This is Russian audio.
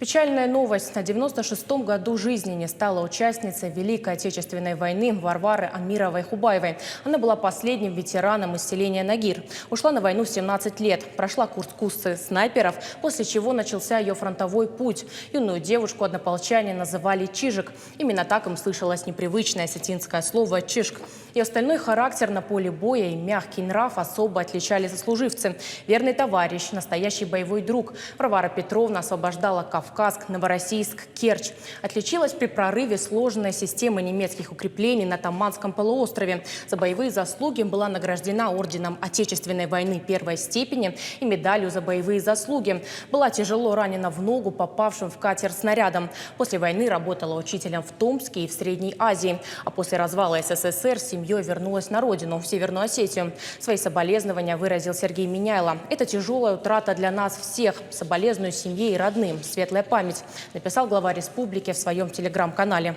Печальная новость. На 96-м году жизни не стала участницей Великой Отечественной войны Варвары Амировой-Хубаевой. Она была последним ветераном из селения Нагир. Ушла на войну в 17 лет. Прошла курсы снайперов, после чего начался ее фронтовой путь. Юную девушку однополчане называли Чижик. Именно так им слышалось непривычное осетинское слово «чижк». И остальной характер на поле боя и мягкий нрав особо отличали сослуживцы. Верный товарищ, настоящий боевой друг. Варвара Петровна освобождала Кавказск, Новороссийск, Керчь. Отличилась при прорыве сложной системы немецких укреплений на Таманском полуострове. За боевые заслуги была награждена орденом Отечественной войны первой степени и медалью за боевые заслуги. Была тяжело ранена в ногу, попавшим в катер снарядом. После войны работала учителем в Томске и в Средней Азии. А после развала СССР с семьей вернулась на родину, в Северную Осетию. Свои соболезнования выразил Сергей Миняйло. Это тяжелая утрата для нас всех. Соболезную семье и родным. Светлая память, написал глава республики в своем телеграм-канале.